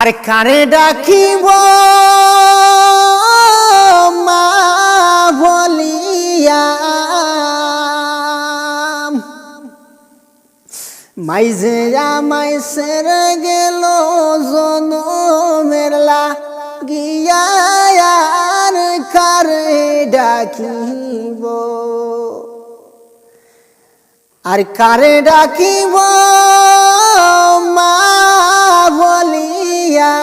আর কারে ডাকিব মা বলিয়া মাইজে আমায় সেরে গেল জনমের লাগিয়া আর কারে ডাকিব আর কারে ডাকিব মা বলিয়া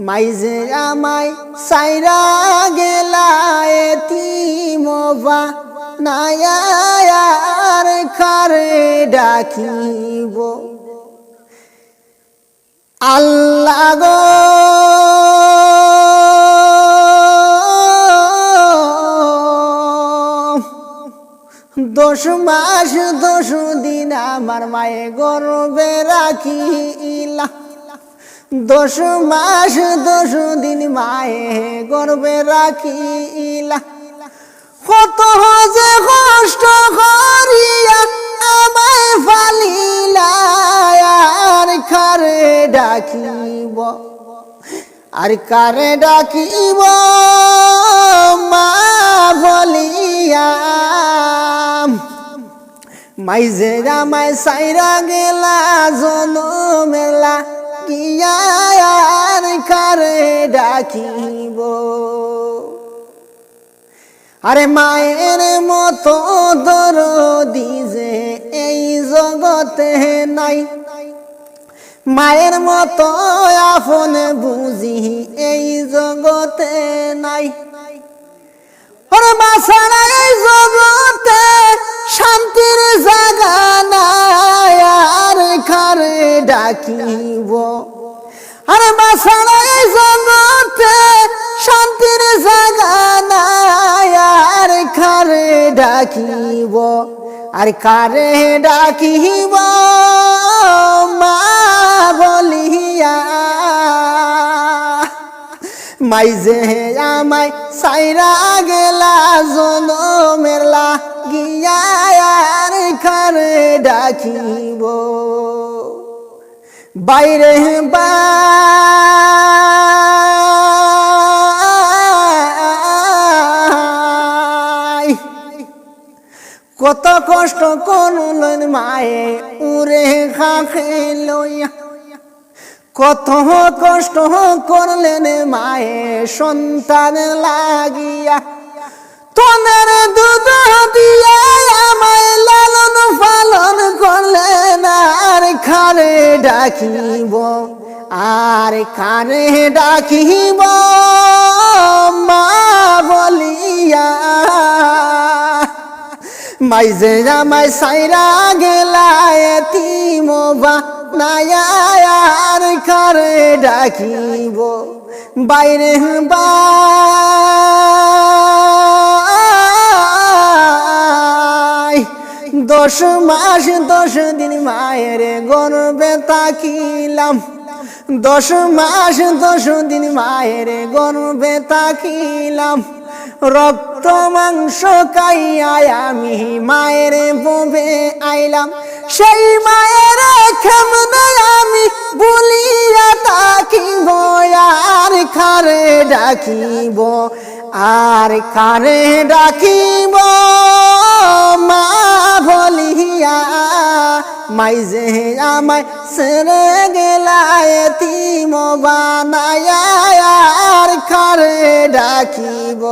মাইজে আমায় সাইরা গেলা এতিম বানায়া আর কারে ডাকিব আল্লাহ গো দশ মাস 10 দিন আমার মায়ে গর্ভে রাখিলা 10 মাস 10 দিন মায়ে গর্ভে রাখিলা কত যে কষ্ট করিয়া আমায় ফালিলা আর কারে ডাকিব আর কারে ডাকিব মা বলিয়া মাইজে আমায় সাইরা গেলা জনমের লাগিয়া আর কারে ডাকিব আরে মায়ের মতো দরদি যে এই জগতে নাই মায়ের মতো আপন বুঝি এই জগতে নাই ওরে মা ছাড়া এই জগতে শান্তির জায়গা নাই আর কারে ডাকিব আরে মা ছাড়া এই জগতে শান্তির জায়গা নাই আর কারে ডাকিব আর কারে ডাকিব মা বলিয়া মাইজে আমায় সাইরা গেলা জনমের লাগিয়া আর কারে ডাকিব বাইরে কত কষ্ট করলেন মায়ে উরে খাখে লইয়া কত কষ্ট করলেন মায়ে সন্তান লাগিয়া তোনের দুধ দিয়া আমায় লালন পালন করলেন আর কারে ডাকিব আর কারে ডাকিব মা বলিয়া মাইজে আমায় সাইরা গেলা এতিম বানায়া আর কারে ডাকিব বাইরে 10 মাস 10 দিন মায়ের গর্ভে থাকিলাম 10 মাস 10 দিন মায়ের গর্ভে থাকিলাম রক্ত মাংস খাইয়া আমি মায়ের বুকে আইলাম সেই মায়ের কেমনে আমি ভুলিয়া থাকিব আর কারে ডাকিব আর কারে ডাকিব মা বলিয়া মাইজে আমায় ছেড়ে গেলা এতিম বানায়া আর কারে ডাকিব।